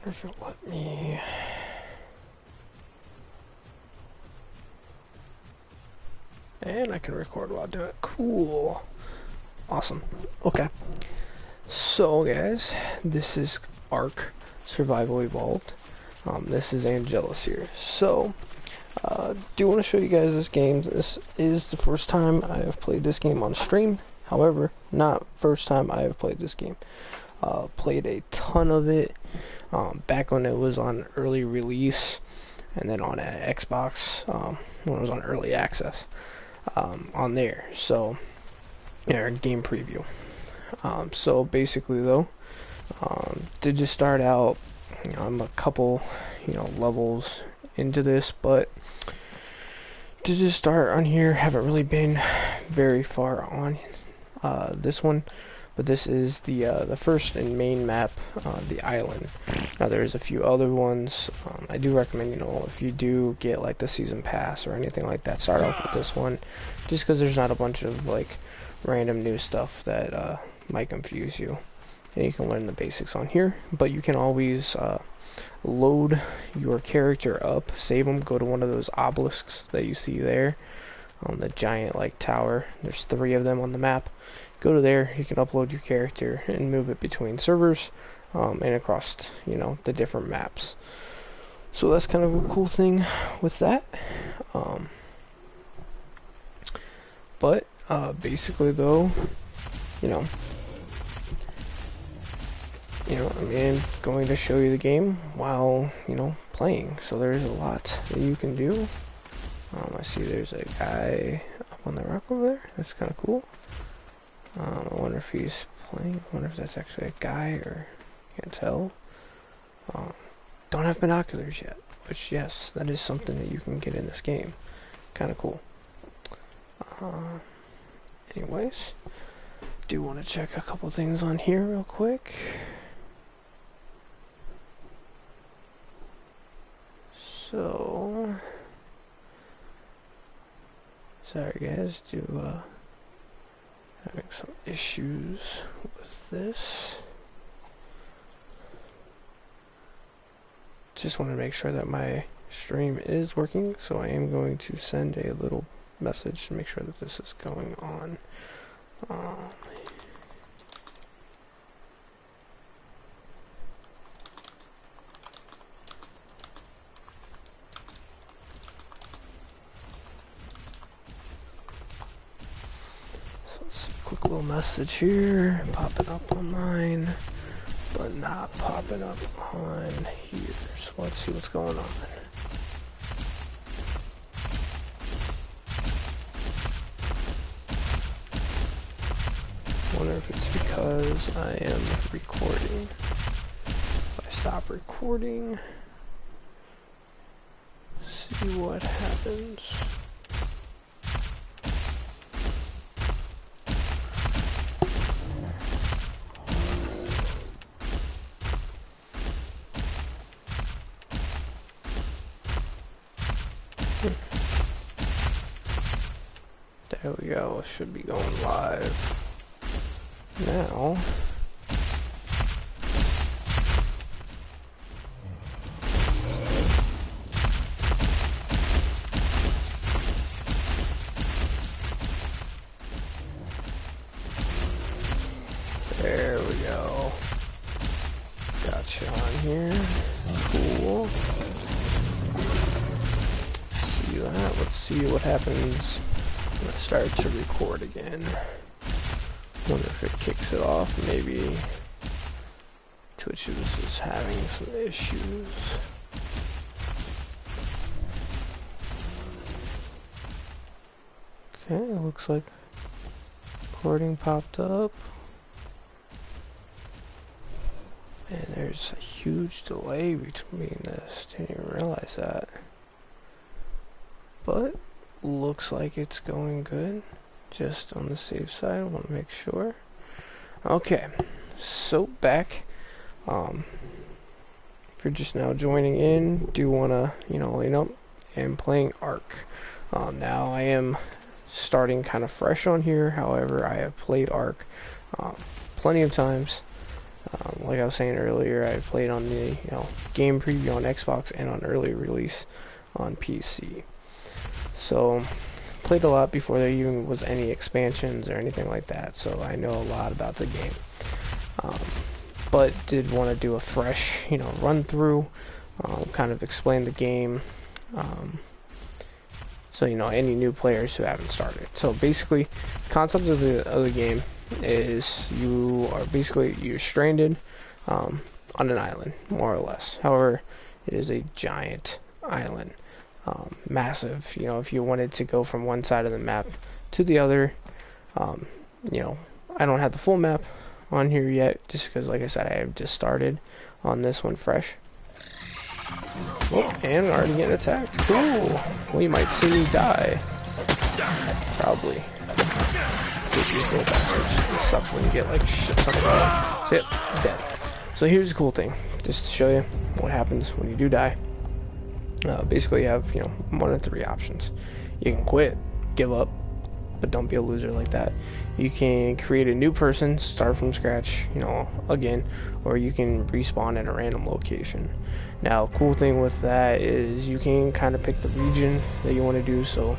If you'll let me. And I can record while doing it. Cool. Awesome. Okay. So guys, this is ARK Survival Evolved. This is Angelus here. So, do want to show you guys this game. This is the first time I have played this game on stream. However, not first time I have played this game. Played a ton of it back when it was on early release, and then on Xbox when it was on early access on there. So, yeah, game preview. So basically, though, to just start out, I'm a couple, levels into this, but to just start on here, haven't really been very far on this one. But this is the first and main map, the island. Now there's a few other ones. I do recommend, if you do get like the season pass or anything like that, start off with this one, just because there's not a bunch of like random new stuff that might confuse you. And you can learn the basics on here, but you can always load your character up, save them, go to one of those obelisks that you see there on the giant like tower. There's 3 of them on the map. Go to there, you can upload your character and move it between servers and across, the different maps. So that's kind of a cool thing with that. But basically, though, I'm going to show you the game while, playing. So there's a lot that you can do. I see there's a guy up on the rock over there. That's kind of cool. I wonder if he's playing. I wonder if that's actually a guy, or can't tell. Don't have binoculars yet, which, yes, that is something that you can get in this game. Kind of cool. Anyways, do want to check a couple things on here real quick. So, sorry guys, having some issues with this. Just want to make sure that my stream is working, so I am going to send a little message to make sure that this is going on. Quick little message here, popping up on mine, but not popping up on here. So let's see what's going on. Wonder if it's because I am recording. If I stop recording, see what happens. There we go, should be going live now. There we go. Gotcha on here. Cool. See that? Let's see what happens. I'm gonna start to record again. Wonder if it kicks it off. Maybe Twitch is having some issues. Okay, looks like recording popped up. And there's a huge delay between this. Didn't even realize that. But looks like it's going good. Just on the safe side, I want to make sure. Okay, so back. If you're just now joining in, do want to, I'm playing ARK. Now I am starting kind of fresh on here. However, I have played ARK plenty of times. Like I was saying earlier, I played on the game preview on Xbox and on early release on PC. So played a lot before there even was any expansions or anything like that. So I know a lot about the game. But did want to do a fresh, run through, kind of explain the game. So any new players who haven't started. So basically, the concept of the game is you're stranded on an island, more or less. However, it is a giant island, massive. If you wanted to go from one side of the map to the other, I don't have the full map on here yet, just because, like I said, I have just started on this one fresh. Oh, and already getting attacked. Cool. Well, you might see me die. Probably. These little bastards. It sucks when you get like shit ton of them. So, yep, dead. So here's the cool thing, just to show you what happens when you do die. Basically, you have one of three options. You can quit, give up, but don't be a loser like that. You can create a new person, start from scratch, again, or you can respawn in a random location. Now, cool thing with that is you can kind of pick the region that you want to do. So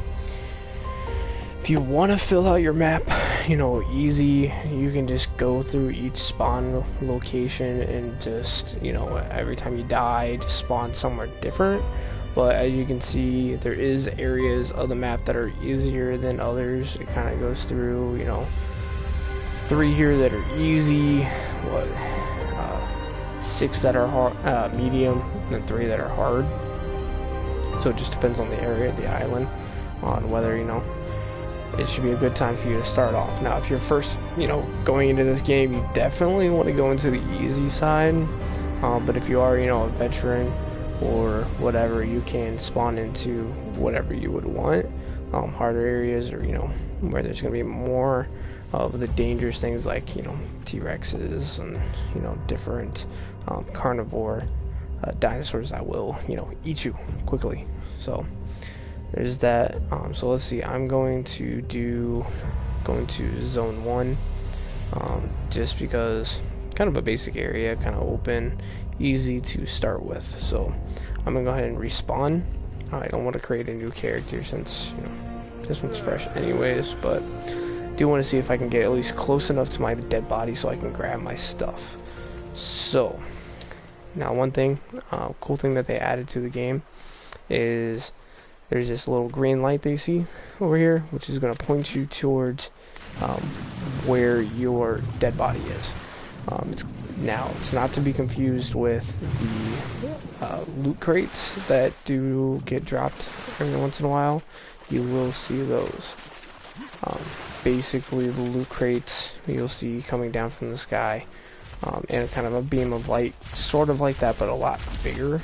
if you want to fill out your map, easy, you can just go through each spawn location and just, every time you die, just spawn somewhere different. But as you can see, there is areas of the map that are easier than others. It kind of goes through, 3 here that are easy, 6 that are hard, medium, and 3 that are hard. So it just depends on the area of the island, on whether, it should be a good time for you to start off. Now, if you're first, going into this game, you definitely want to go into the easy side. But if you are, a veteran or whatever, you can spawn into whatever you would want. Harder areas, or where there's going to be more of the dangerous things like T-Rexes and different carnivore dinosaurs that will eat you quickly. So there's that. So let's see, I'm going to zone 1, just because kind of a basic area, kind of open, easy to start with. So I'm gonna go ahead and respawn. I don't want to create a new character since this one's fresh anyways, but do want to see if I can get at least close enough to my dead body so I can grab my stuff. So now, one thing, cool thing that they added to the game is there's this little green light that you see over here, which is going to point you towards where your dead body is. It's not to be confused with the loot crates that do get dropped every once in a while. You will see those. Basically, the loot crates you'll see coming down from the sky, and kind of a beam of light, sort of like that, but a lot bigger.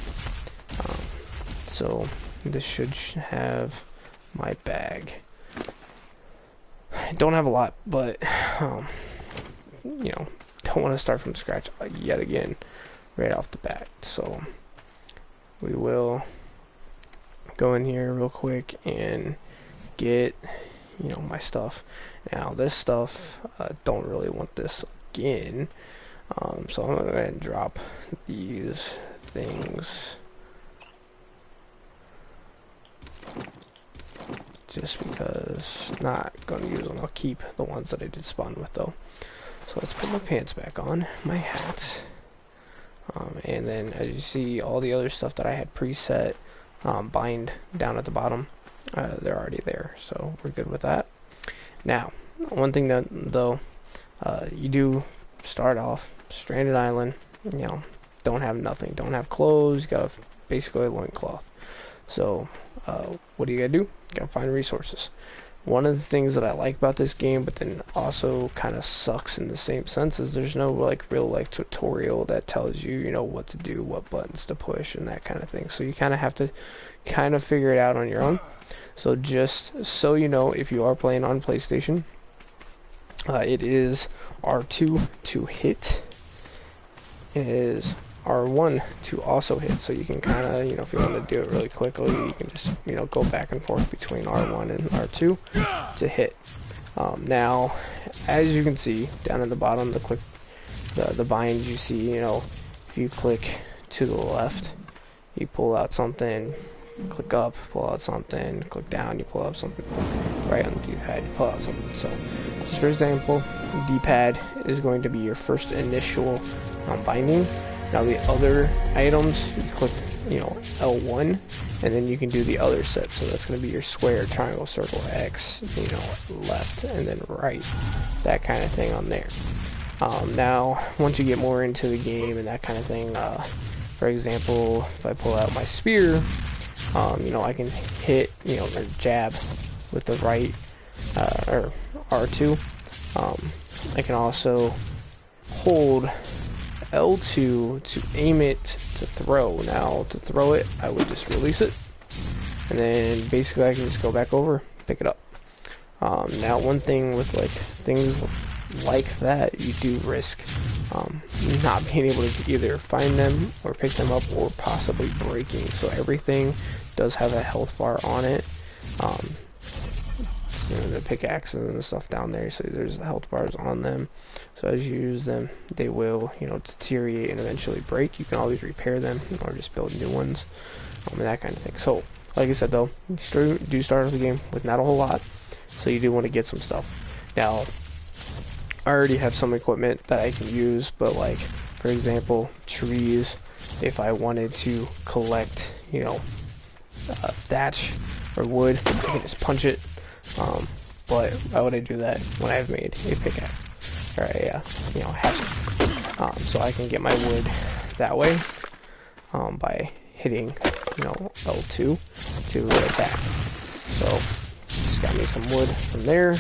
So this should have my bag. I don't have a lot, but don't want to start from scratch yet again right off the bat. So we will go in here real quick and get my stuff. Now this stuff, don't really want this again, so I'm gonna go ahead and drop these things just because not gonna use them. I'll keep the ones that I did spawn with though. So let's put my pants back on, my hat, and then as you see, all the other stuff that I had preset bind down at the bottom, they're already there, so we're good with that. Now, one thing that though, you do start off stranded island, don't have nothing, don't have clothes, you got basically a loincloth. So what do? You gotta find resources. One of the things that I like about this game, but then also kind of sucks in the same sense, is there's no real life tutorial that tells you what to do, what buttons to push, and that kind of thing. So you kind of have to figure it out on your own. So just so you know, if you are playing on PlayStation, it is R2 to hit. It is R1 to also hit, so you can kind of, if you want to do it really quickly, you can just, go back and forth between R1 and R2 to hit. Now, as you can see, down at the bottom, the quick the binds you see, you know, if you click to the left, you pull out something, click up, pull out something, click down, you pull out something, right on the D-pad, you pull out something. So, just for example, D-pad is going to be your first initial binding. Now the other items, you click, you know, L1, and then you can do the other set. So that's going to be your square, triangle, circle, X, you know, left, and then right, that kind of thing on there. Now, once you get more into the game and that kind of thing, for example, if I pull out my spear, you know, I can hit, you know, or jab with the right, or R2. I can also hold L2 to aim it to throw. Now, to throw it, I would just release it, and then basically I can just go back over, pick it up. Now, one thing with like things like that, you do risk not being able to either find them or pick them up, or possibly breaking. So everything does have a health bar on it. You know, the pickaxes and stuff down there, so there's the health bars on them. So as you use them, they will, you know, deteriorate and eventually break. You can always repair them or just build new ones, and that kind of thing. So, like I said though, you do start off the game with not a whole lot, so you do want to get some stuff. Now, I already have some equipment that I can use, but like, for example, trees, if I wanted to collect, you know, thatch or wood, I can just punch it. But why would I do that when I've made a pickaxe or a, you know, hatchet? So I can get my wood that way, by hitting, you know, L2 to attack. So just got me some wood from there.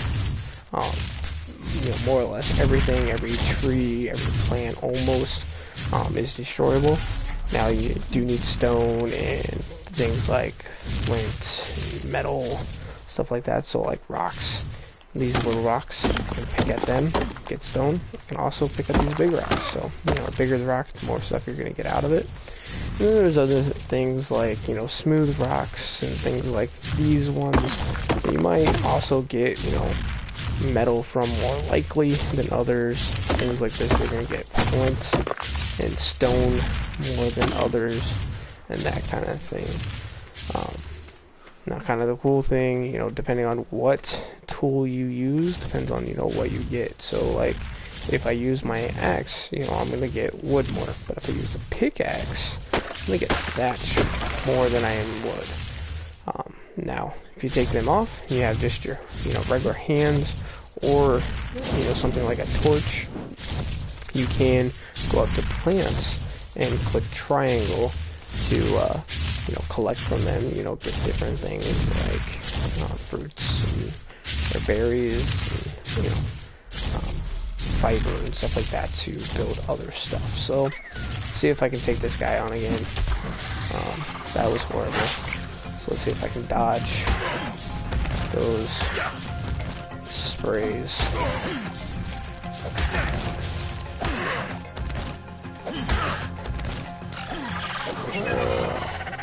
You know, more or less everything, every tree, every plant almost, is destroyable. Now you do need stone and things like flint, metal, stuff like that. So like rocks, these little rocks, I can pick at them, get stone. I can also pick up these big rocks. So, you know, the bigger the rock, the more stuff you're gonna get out of it. And then there's other things like, you know, smooth rocks and things like these ones. You might also get, you know, metal from more likely than others. Things like this, you're gonna get flint and stone more than others, and that kind of thing. Now, kind of the cool thing, you know, depending on what tool you use, depends on, you know, what you get. So, like, if I use my axe, you know, I'm going to get wood more. But if I use the pickaxe, I'm going to get thatch more than I am wood. Now, if you take them off, you have just your, you know, regular hands, or, you know, something like a torch. You can go up to plants and click triangle to, you know, collect from them, you know, get different things like fruits and, or berries, and, you know, fiber and stuff like that to build other stuff. So, let's see if I can take this guy on again. That was horrible. So let's see if I can dodge those sprays.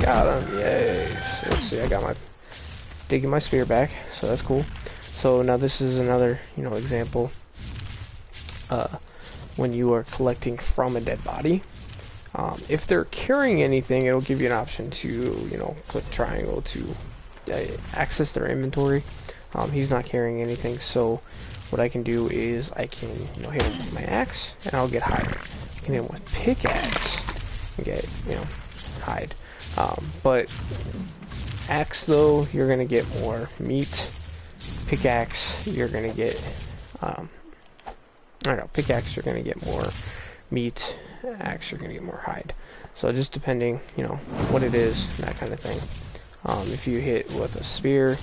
Got him, yay. So let's see, I got my, digging my spear back, so that's cool. So now this is another, you know, example. When you are collecting from a dead body, if they're carrying anything, it'll give you an option to, you know, click triangle to access their inventory. He's not carrying anything, so what I can do is I can, you know, hit him with my axe, and I'll get hide. I can hit him with pickaxe and get, you know, hide. But axe though, you're gonna get more meat. Pickaxe, you're gonna get, I don't know, pickaxe, you're gonna get more meat. Axe, you're gonna get more hide. So just depending, you know, what it is, that kind of thing. If you hit with a spear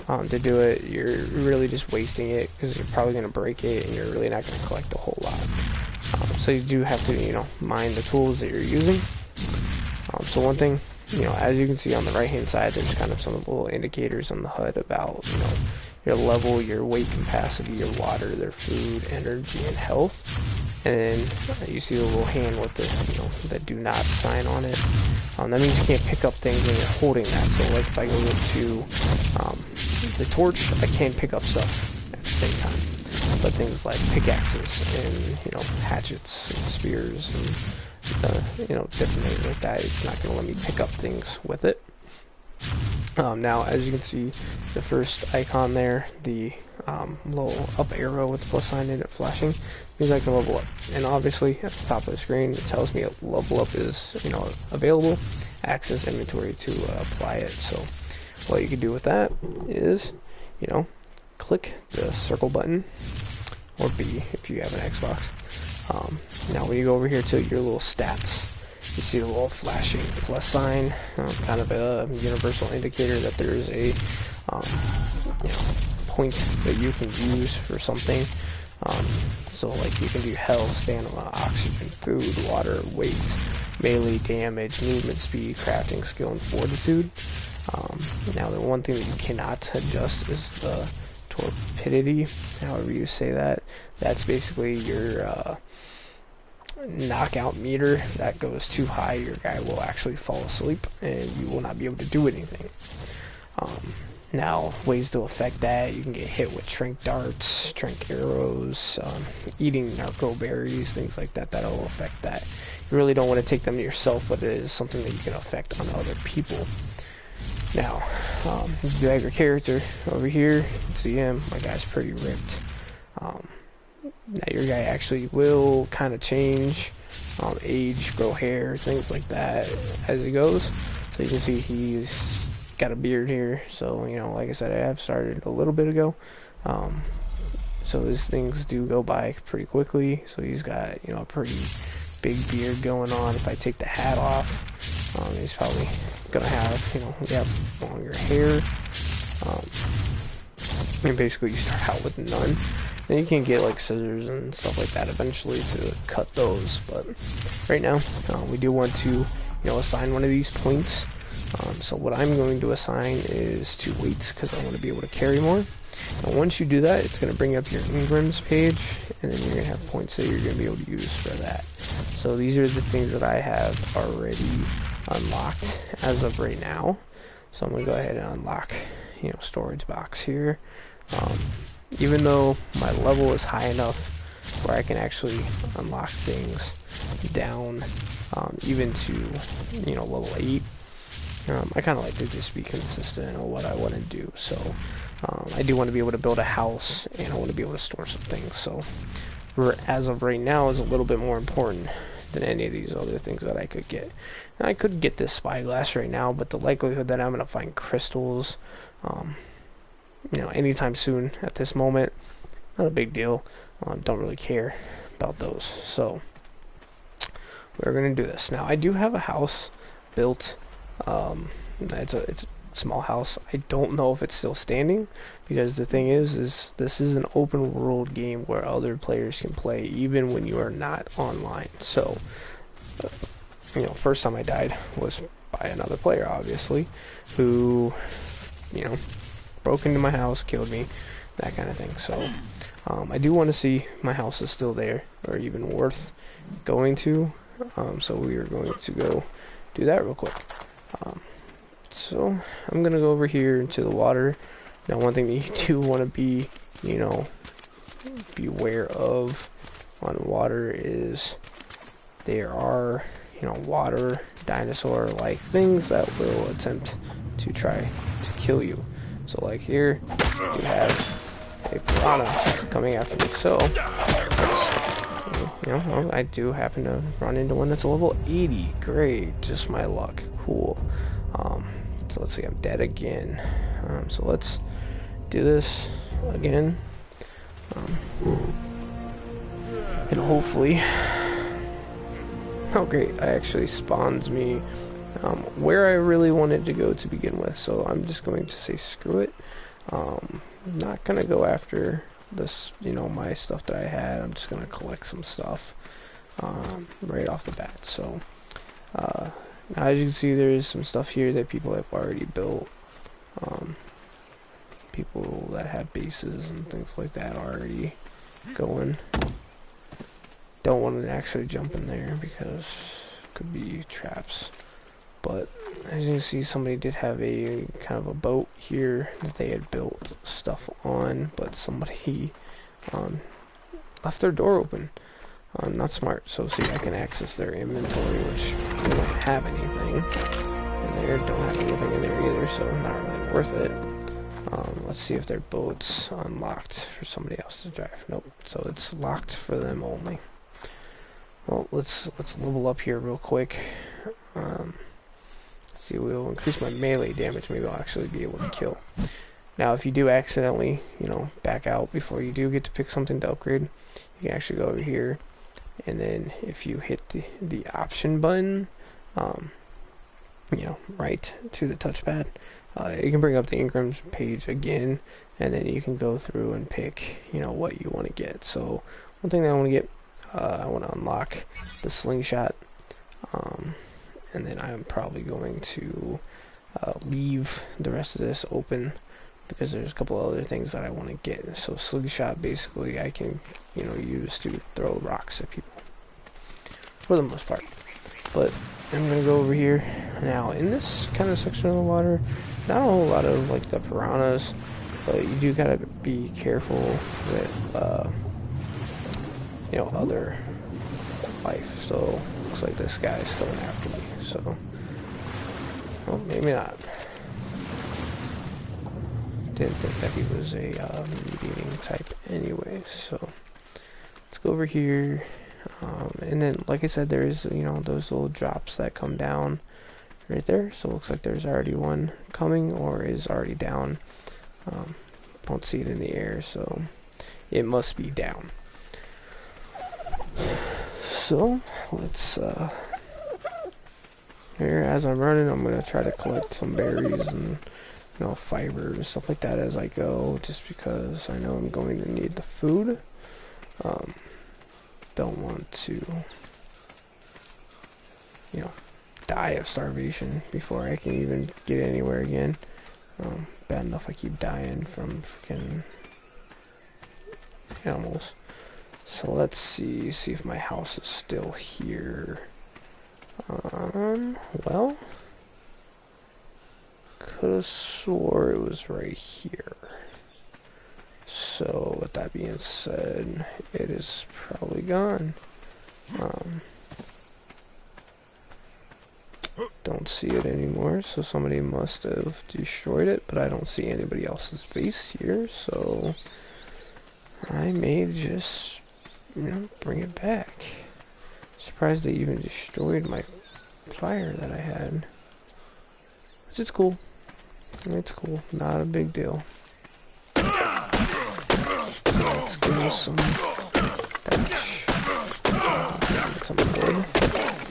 to do it, you're really just wasting it, because you're probably gonna break it, and you're really not gonna collect a whole lot. So you do have to, you know, mind the tools that you're using. So one thing, you know, as you can see on the right hand side, there's kind of some little indicators on the HUD about, you know, your level, your weight capacity, your water, their food, energy, and health. And then you see the little hand with the, you know, the do not sign on it. That means you can't pick up things when you're holding that. So like if I go to the torch, I can't pick up stuff at the same time. but things like pickaxes and, you know, hatchets and spears and, you know, different things like that, it's not going to let me pick up things with it. Now, as you can see, the first icon there, the little up arrow with the plus sign in it flashing, means I can level up. And obviously, at the top of the screen, it tells me a level up is, you know, available. Access inventory to apply it. So, what you can do with that is, you know, click the circle button, or B if you have an Xbox. Now, when you go over here to your little stats, you see the little flashing plus sign, kind of a universal indicator that there is a you know, point that you can use for something. So like you can do health, stamina, oxygen, food, water, weight, melee damage, movement speed, crafting skill, and fortitude. Now the one thing that you cannot adjust is the torpidity, however you say that. That's basically your knockout meter. If that goes too high, your guy will actually fall asleep and you will not be able to do anything. Now, ways to affect that, you can get hit with trank darts, trank arrows, eating narco berries, things like that, that'll affect that. You really don't want to take them to yourself, but it is something that you can affect on other people. Now, you drag your character over here, you can see him, my guy's pretty ripped. Now your guy actually will kind of change, age, grow hair, things like that as he goes. So you can see he's got a beard here, so, you know, like I said, I have started a little bit ago. So his things do go by pretty quickly. So he's got, you know, a pretty big beard going on. If I take the hat off, he's probably gonna have, you know, longer hair. And basically you start out with none. Then you can get like scissors and stuff like that eventually to cut those, but right now we do want to, you know, assign one of these points. So what I'm going to assign is to weight, because I want to be able to carry more. And once you do that, it's going to bring up your Ingram's page, and then you're going to have points that you're going to be able to use for that. So these are the things that I have already unlocked as of right now. So I'm going to go ahead and unlock, you know, storage box here. Even though my level is high enough where I can actually unlock things down even to, you know, level 8. I kind of like to just be consistent on what I want to do. So I do want to be able to build a house, and I want to be able to store some things. So as of right now is a little bit more important than any of these other things that I could get. Now, I could get this spyglass right now, but the likelihood that I'm going to find crystals, you know, anytime soon at this moment, not a big deal. Don't really care about those. So we're going to do this. Now, I do have a house built. It's a small house. I don't know if it's still standing, because the thing is this is an open world game where other players can play even when you are not online. So you know, first time I died was by another player, obviously, who, you know, broke into my house, killed me, that kind of thing. So I do want to see my house is still there, or even worth going to. So we are going to go do that real quick. So I'm gonna go over here into the water. Now, one thing that you do want to be, you know, beware of on water is there are, you know, water dinosaur like things that will attempt to try to kill you. So like here you have a piranha coming after me. So you know, I do happen to run into one that's a level 80. Great, just my luck. Cool. So let's see, I'm dead again. So let's do this again. And hopefully, oh great, it actually spawns me where I really wanted to go to begin with. So I'm just going to say screw it. Not gonna go after this, you know, my stuff that I had. I'm just gonna collect some stuff right off the bat. So now, as you can see, there's some stuff here that people have already built. People that have bases and things like that are already going. Don't want to actually jump in there because it could be traps. But as you can see, somebody did have a kind of a boat here that they had built stuff on, but somebody left their door open. Not smart. So see, I can access their inventory, which they don't have anything in there. Don't have anything in there either, so not really worth it. Let's see if their boat's unlocked for somebody else to drive. Nope. So it's locked for them only. Well, let's level up here real quick. See, we'll increase my melee damage. Maybe I'll actually be able to kill. Now, if you do accidentally, you know, back out before you do get to pick something to upgrade, you can actually go over here, and then if you hit the option button, you know, right to the touchpad, you can bring up the Ingram's page again, and then you can go through and pick, you know, what you want to get. So one thing that I want to get, I want to unlock the slingshot, and then I'm probably going to leave the rest of this open because there's a couple other things that I want to get. So slingshot, basically, I can, you know, use to throw rocks at people for the most part. But I'm gonna go over here now. In this kind of section of the water, not a whole lot of like the piranhas, but you do gotta be careful with you know, other life. So looks like this guy's coming after me. So, well, maybe not. Didn't think that he was a meat-eating type anyway. So let's go over here. And then, like I said, there's, you know, those little drops that come down right there. So it looks like there's already one coming or is already down. Don't see it in the air, so it must be down. So let's here, as I'm running, I'm gonna try to collect some berries and, you know, fiber and stuff like that as I go, just because I know I'm going to need the food. Don't want to, you know, die of starvation before I can even get anywhere again. Bad enough I keep dying from freaking animals. So let's see if my house is still here. Well, could have swore it was right here. So with that being said, it is probably gone. Don't see it anymore, so somebody must have destroyed it, but I don't see anybody else's base here, so I may just, you know, bring it back. Surprised they even destroyed my fire that I had. Which is cool. It's cool. Not a big deal. Let's give us some thatch. Some wood.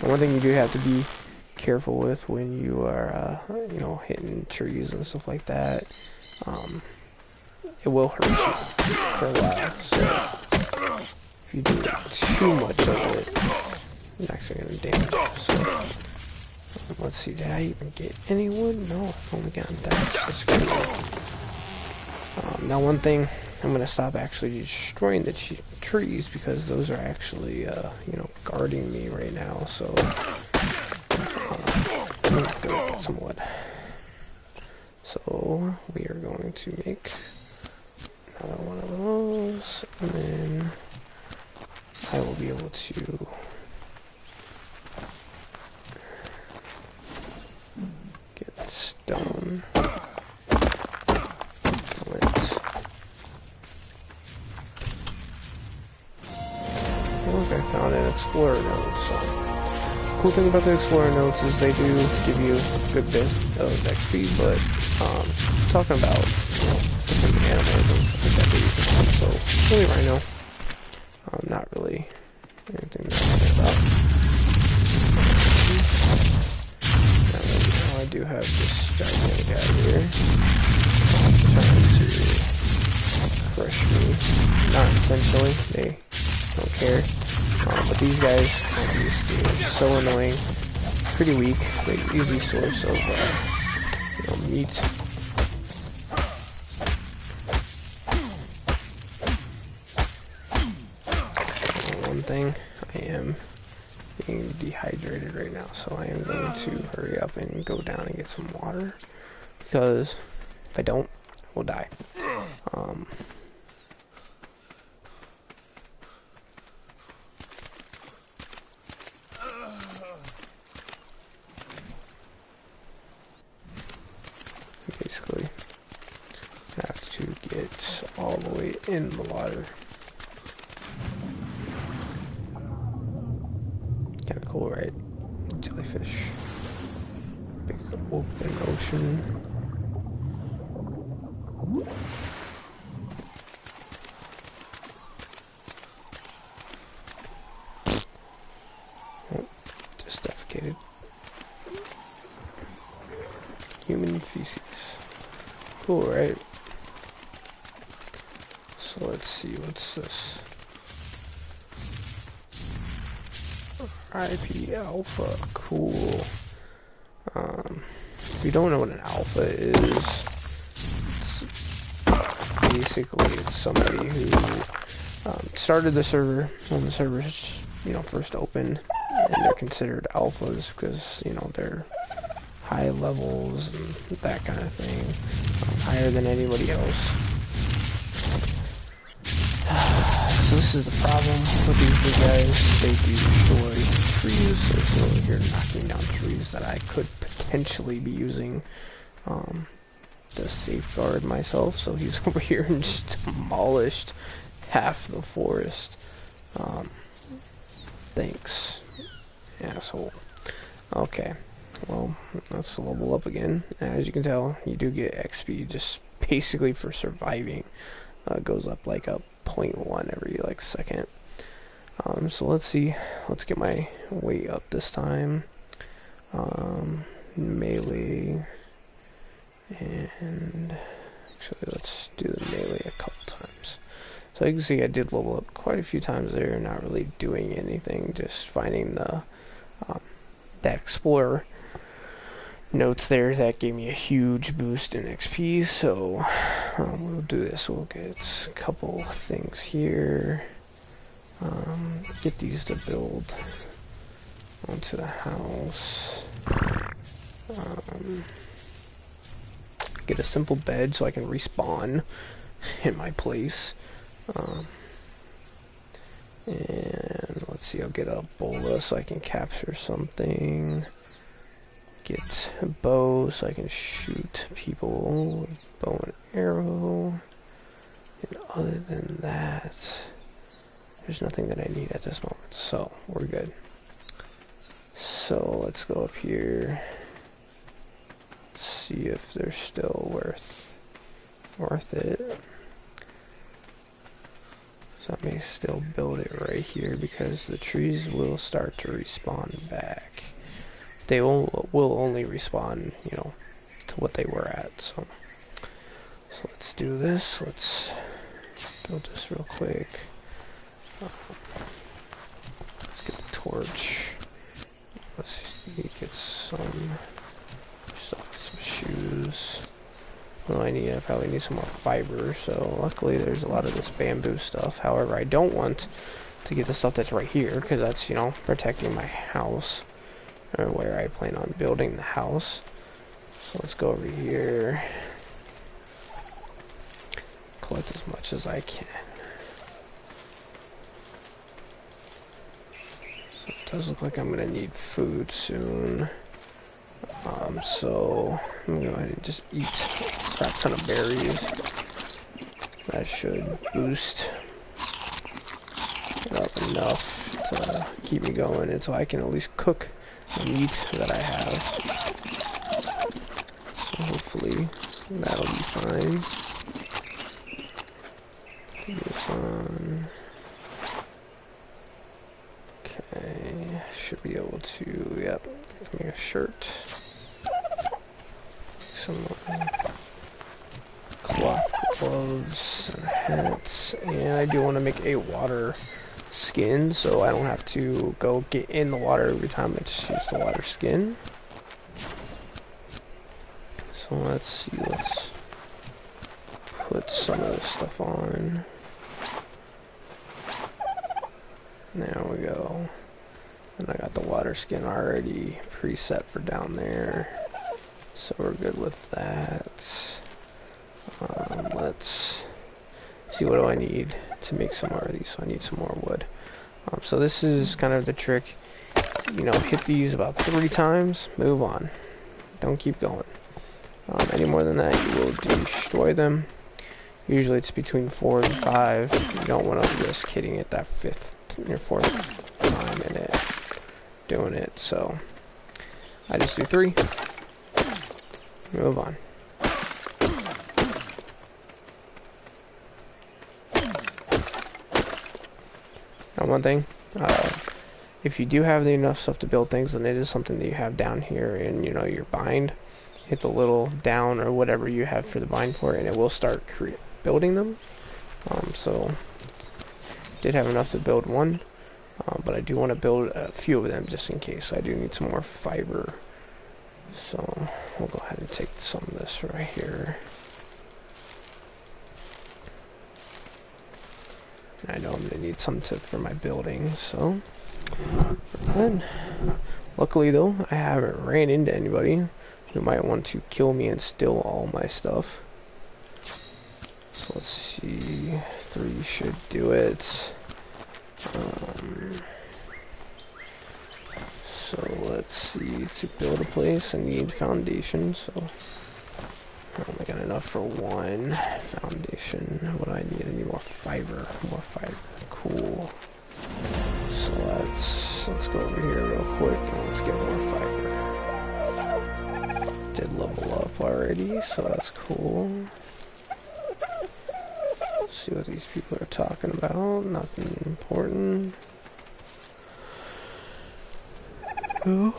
And one thing you do have to be careful with when you are, you know, hitting trees and stuff like that, it will hurt you for a while. So if you do too much of it, it's actually going to damage you. So let's see, did I even get any wood? No, I've only gotten that. That's good. Now one thing, I'm going to stop actually destroying the trees because those are actually, you know, guarding me right now. So I'm going to go get some wood. So we are going to make another one of those, and then I will be able to get stone. I found an explorer node. So cool thing about the explorer nodes is they do give you a good bit of XP, but talking about, you know, different animals and stuff like that you can hunt. So really rhino, not really anything to worry about. Now I do have this gigantic guy here trying to crush me, not intentionally. They don't care. But these guys, they're so annoying, pretty weak, but easy source of, you know, meat. One thing, I am being dehydrated right now, so I am going to hurry up and go down and get some water, because if I don't, I will die. basically have to get all the way in the water. Kinda cool, right? Jellyfish. Big open ocean. Oh, just defecated. Human feces. Cool, right? So let's see, what's this? IP alpha, cool. If you don't know what an alpha is, basically it's somebody who started the server when the servers, first opened, and they're considered alphas because, they're high levels and that kind of thing, higher than anybody else. So this is the problem with these big guys. They do destroy trees, so he's over here knocking down trees that I could potentially be using to safeguard myself. So he's over here and just demolished half the forest. Thanks, asshole. Okay, well, let's level up again. As you can tell, you do get XP just basically for surviving. It goes up like a 0.1 every like second. So let's see. Let's get my weight up this time. Melee, and actually let's do the melee a couple times. So you can see I did level up quite a few times there, not really doing anything, just finding the that explorer notes there that gave me a huge boost in XP. So we'll do this. We'll get a couple things here. Get these to build onto the house. Get a simple bed so I can respawn in my place. And let's see, I'll get a bola so I can capture something. Get a bow so I can shoot people with bow and arrow. And other than that, there's nothing that I need at this moment, so we're good. So let's go up here. Let's see if they're still worth it. So I may still build it right here because the trees will start to respawn back. They will only respawn, to what they were at. So let's do this. Let's build this real quick. Let's get the torch. Let's see, get some stuff, some shoes. Well, I probably need some more fiber, so luckily there's a lot of this bamboo stuff. However, I don't want to get the stuff that's right here, because that's, protecting my house, or where I plan on building the house. So let's go over here, collect as much as I can. So it does look like I'm going to need food soon. So I'm going to go ahead and just eat a crap ton of berries. That should boost it up enough to keep me going, and so I can at least cook the meat that I have. So hopefully that'll be fine. Give this on. Okay, should be able to, yep, make a shirt. Some cloth gloves and hats, and I do want to make a water skin so I don't have to go get in the water every time. I just use the water skin. So let's see, let's put some of this stuff on. There we go. And I got the water skin already preset for down there. So we're good with that. Let's see, what do I need to make some more of these? So I need some more wood. So this is kind of the trick. Hit these about 3 times, move on. Don't keep going. Any more than that, you will destroy them. Usually it's between 4 and 5. You don't want to risk hitting it that 5th or 4th time in it, doing it. So I just do 3. Move on. Now one thing, if you do have enough stuff to build things, then it is something that you have down here in, you know, your bind. Hit the little down or whatever you have for the bind for it, and it will start building them. So did have enough to build one, but I do want to build a few of them just in case. I do need some more fiber. So we'll go ahead and take some of this right here. I know I'm going to need some for my building, so good. Luckily though, I haven't ran into anybody who might want to kill me and steal all my stuff. So let's see, 3 should do it. So let's see, to build a place I need foundation, so I only got enough for 1 foundation. What do I need? I need more fiber. More fiber. Cool. So let's go over here real quick and let's get more fiber. Did level up already, so that's cool. Let's see what these people are talking about. Nothing important. Oh.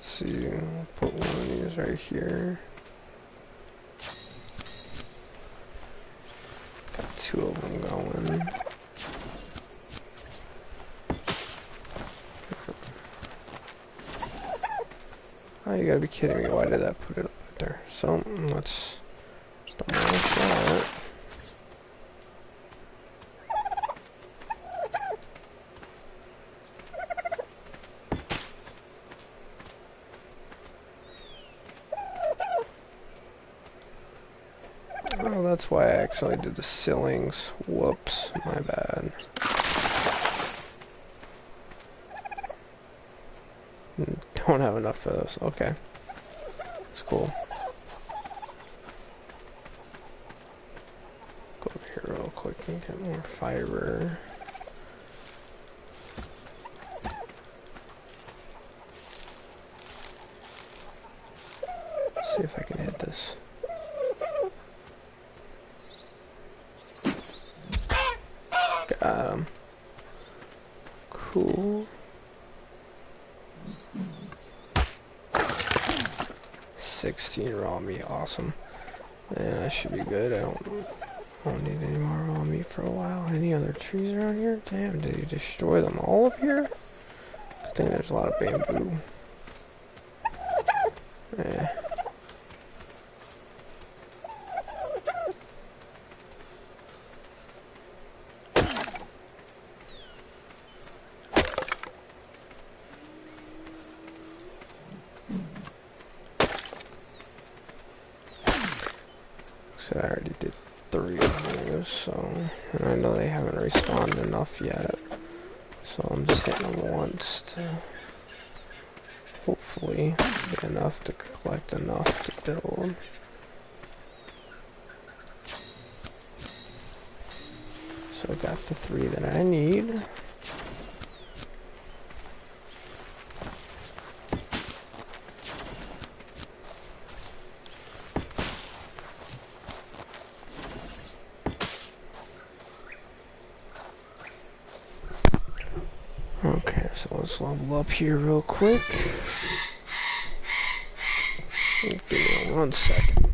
See, I'll put one of these right here. Got 2 of them going. Oh, you gotta be kidding me. Why did that put it up there? So, let's demolish that. Oh, that's why I actually did the ceilings. Whoops, my bad. Don't have enough for those. Okay. That's cool. Go over here real quick and get more fiber. See if I can hit this. Got him. Cool. 16 raw meat, awesome. And I should be good. I don't need any more raw meat for a while. Any other trees around here? Damn, did he destroy them all up here? I think there's a lot of bamboo. Yeah. I already did 3 of those, so, and I know they haven't respawned enough yet, so I'm just hitting them once to hopefully get enough to collect enough to build. So I got the 3 that I need. Okay, so let's level up here real quick. Give me 1 second.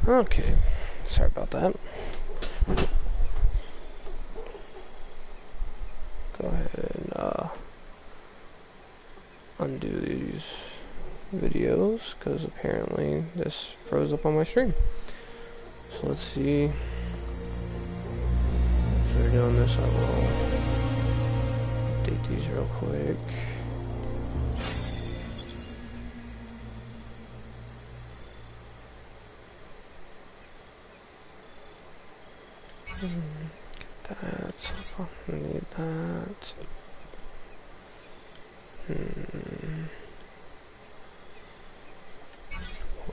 Okay, sorry about that. Go ahead and undo these videos, because apparently this froze up on my stream. So let's see. If they're doing this, I will update these real quick. Get that. I need that.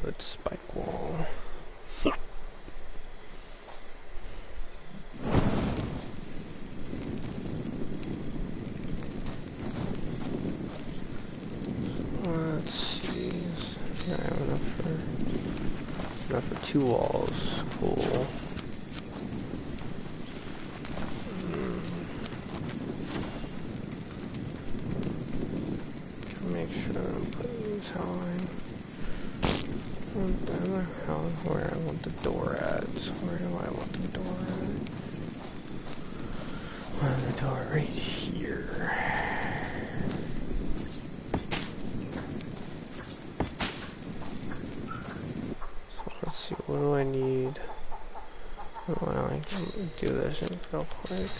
Wood spike wall. Let's see. I have enough for 2 walls. Cool. Make sure I'm putting this how where I want the door at. So where do I want the door at? Well, the door right here. So let's see, what do I need? Well, I can do this real quick.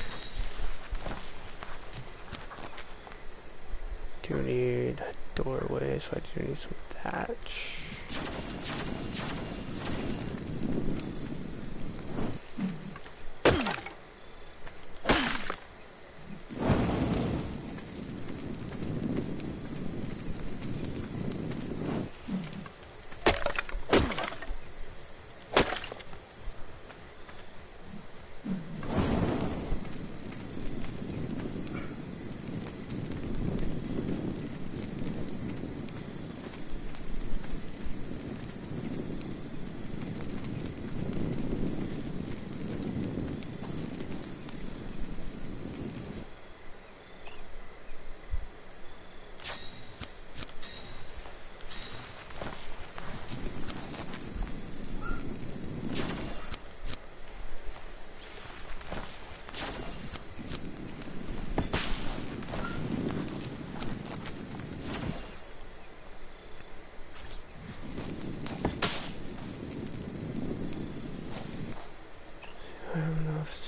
Do need a doorway, so I do need some thatch.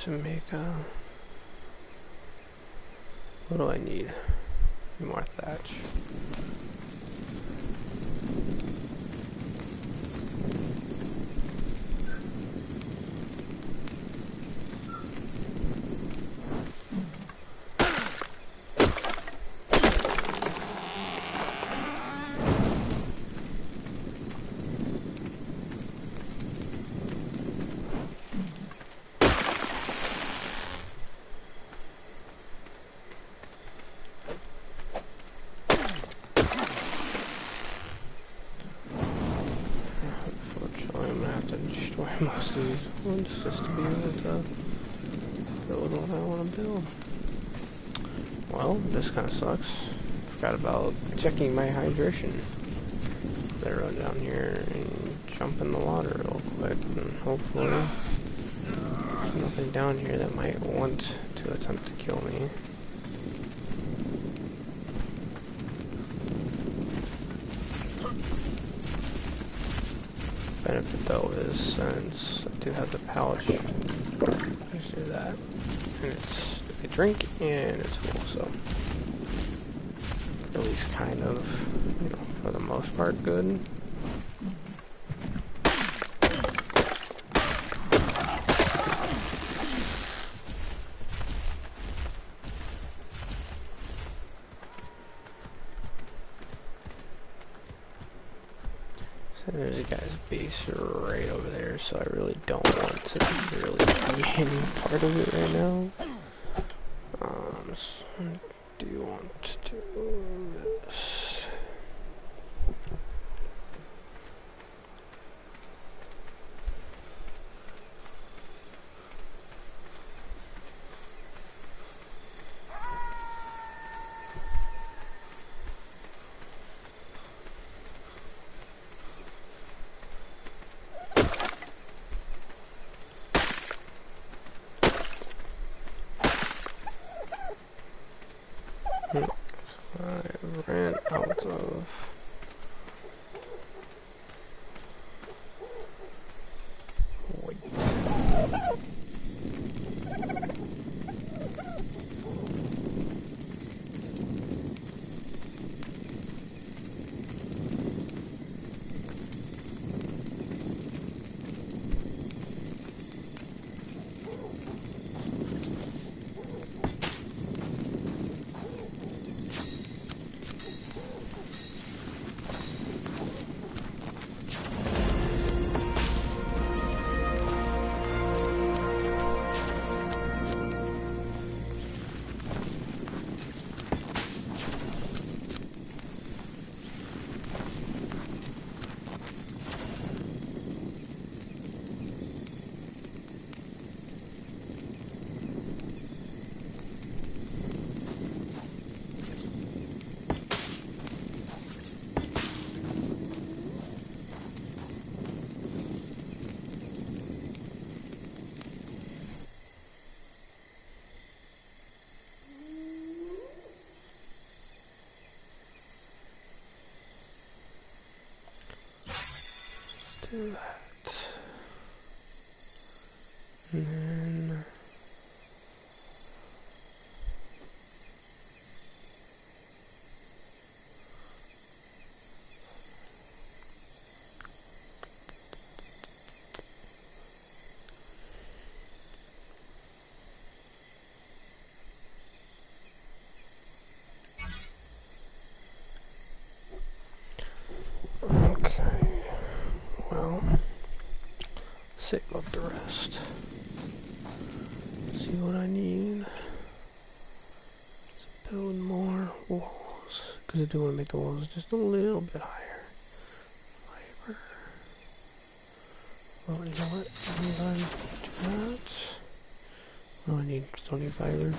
To make what do I need? More thatch. Most of these ones just to be able to build what I want to build. Well, this kind of sucks. Forgot about checking my hydration. Better run down here and jump in the water real quick, and hopefully there's nothing down here that might want to attempt to kill me. Benefit though is since I do have the pouch, let's do that, and it's a drink and it's full, so at least kind of, you know, for the most part good. There's a guy's base right over there, so I really don't want to really be any part of it right now. So do you want to do this? I ran out of... Wait. Do that. And then... Okay. Well, save up the rest. See what I need. Let's build more walls. Because I do want to make the walls just a little bit higher. Fiber. Well, you know what? I'm going to do that. What do I need? Still need fiber.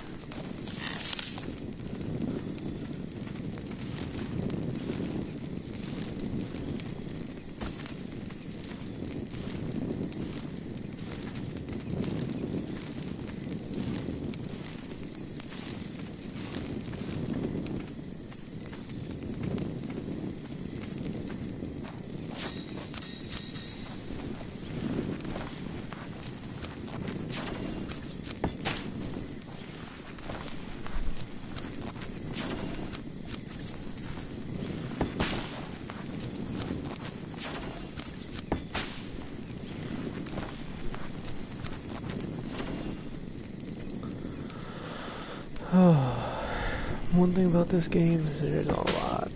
One thing about this game is there's a lot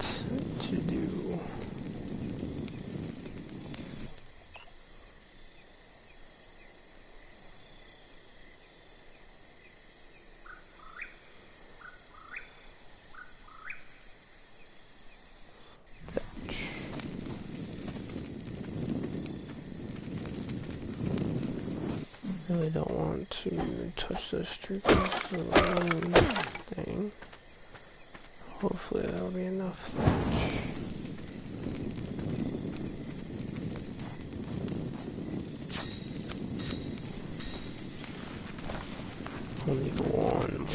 to do. Really don't want to touch this tree thing. Hopefully that'll be enough thatch. We'll need one more.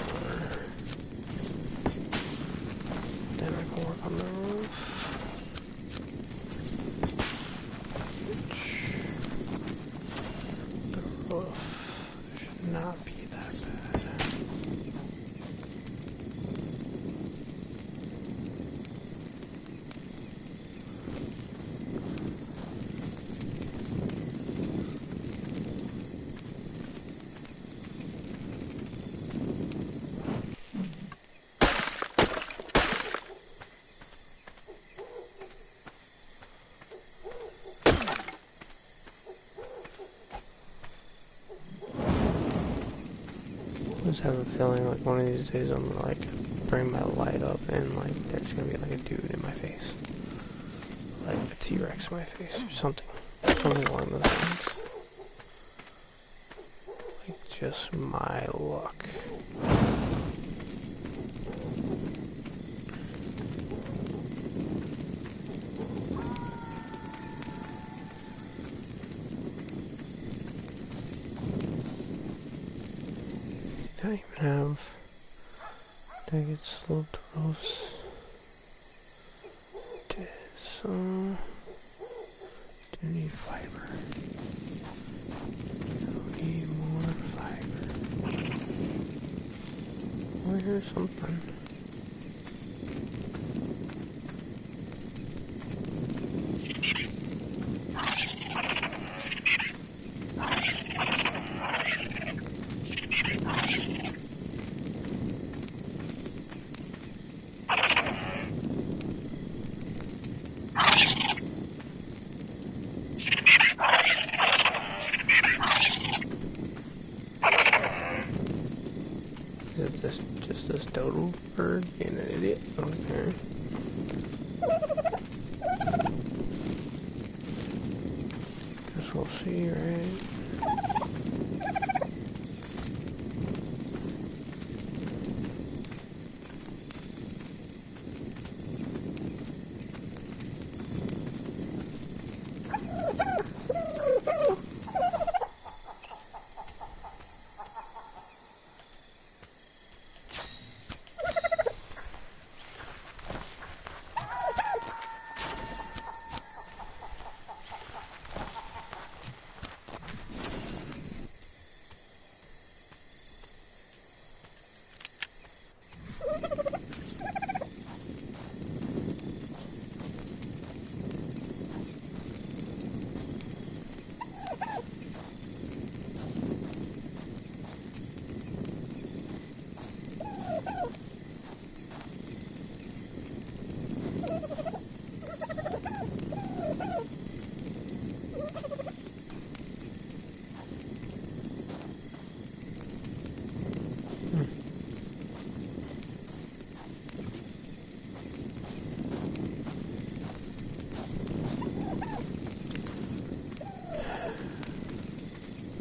Then I can work on the roof. The roof should not be that bad. I just have a feeling like one of these days I'm gonna like bring my light up and like there's gonna be like a dude in my face. Like a T-Rex in my face or something. Something along those lines. Like just my luck. I don't even have... Did I get sloped Gross. So, do need fiber. Do need more fiber. Oh, here's something. Is this just this dodo bird being an idiot? Okay. Guess we'll see, right?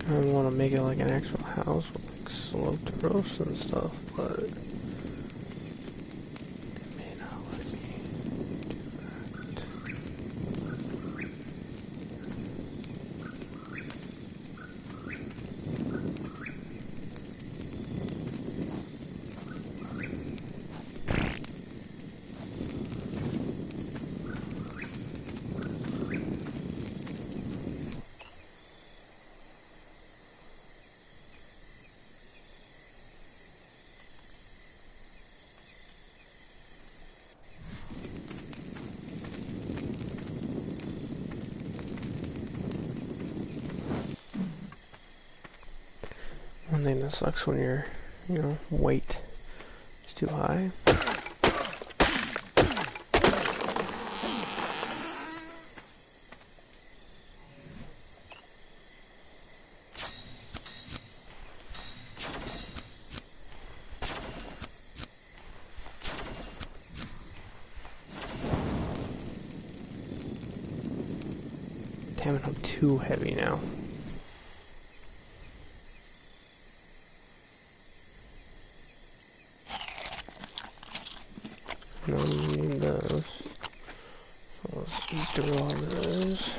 I want to make it like an actual house with like sloped roofs and stuff, but it may not let me do that. One thing that sucks when your, weight is too high. Damn it, I'm too heavy now. No, we need those. So let's eat through all those.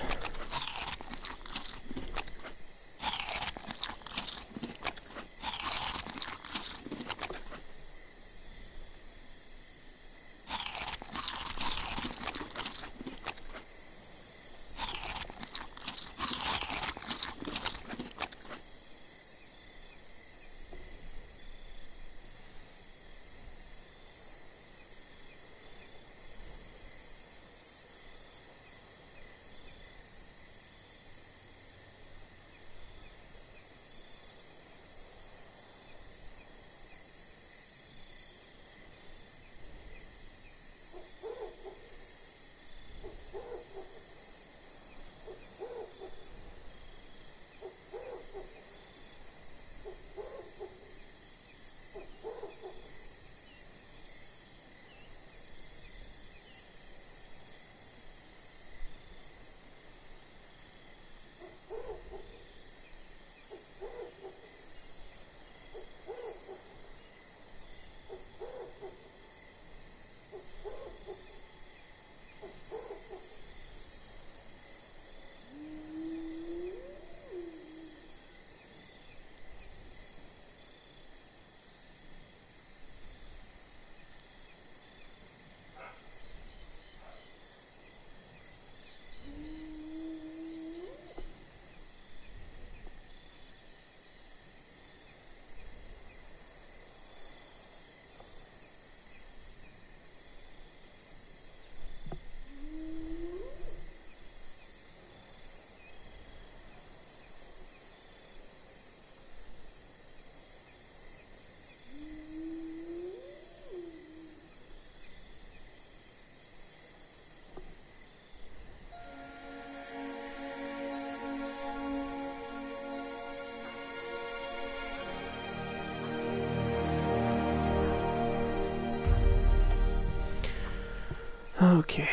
Okay,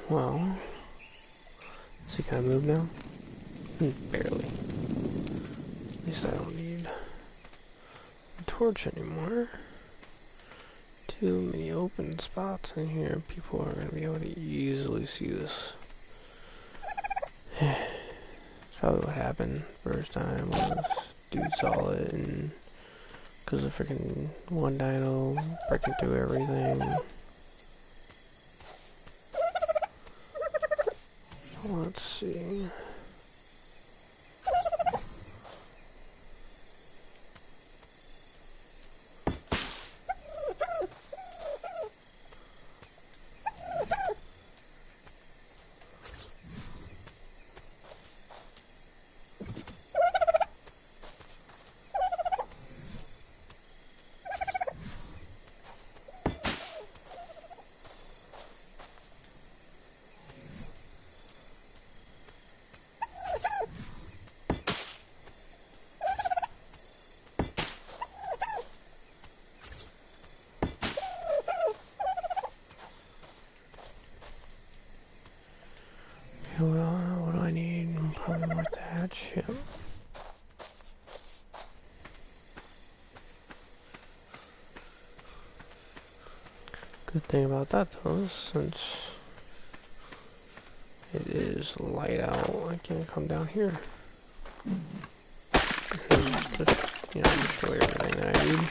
well, does he kind of move now? Barely. At least I don't need a torch anymore. Too many open spots in here. People are going to be able to easily see this. It's probably what happened first time was dude saw it and because of freaking one dino breaking through everything. Let's see. What do I need? Probably more thatch. Yep. Good thing about that though, since it is light out, I can come down here and just, destroy everything that I need.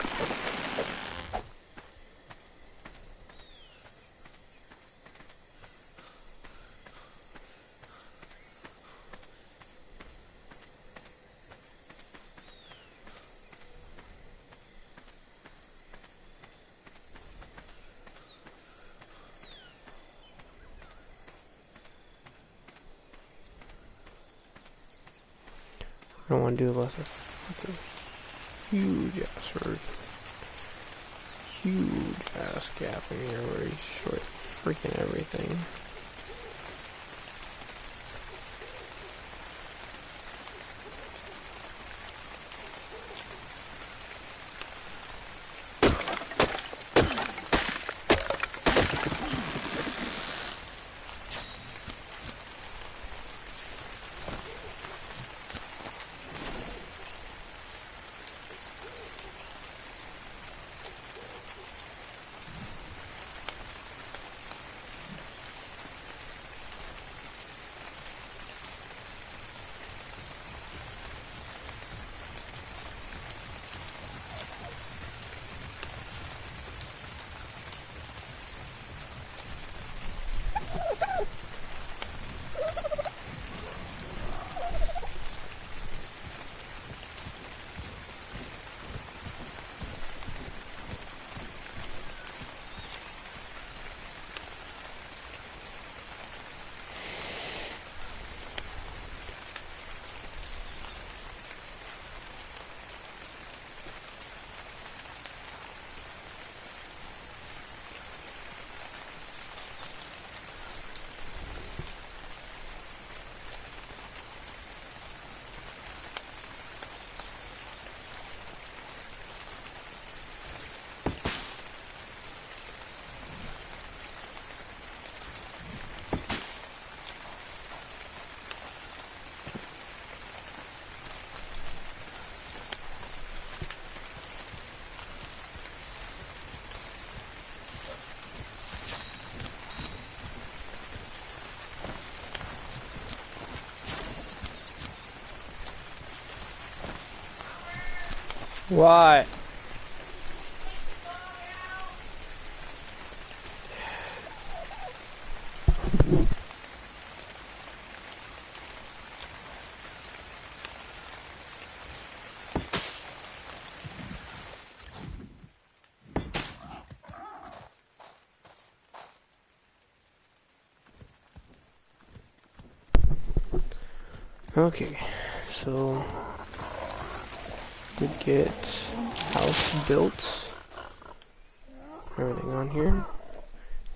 I don't want to do less of that's a huge ass road. Huge ass gap in here where he's short freaking everything. What? Okay, so did get house built. Everything on here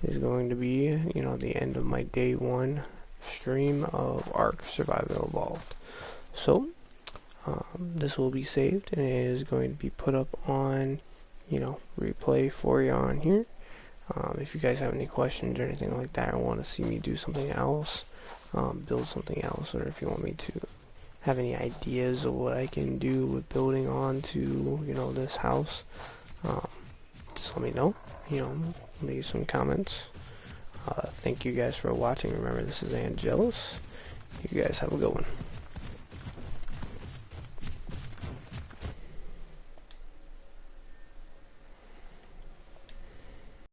is going to be, the end of my day one stream of ARK Survival Evolved. So, this will be saved and it is going to be put up on, replay for you on here. If you guys have any questions or anything like that, or want to see me do something else, build something else, or if you want me to have any ideas of what I can do with building on to, you know, this house, just let me know. You know, leave some comments. Thank you guys for watching. Remember, this is Angelus. You guys have a good one.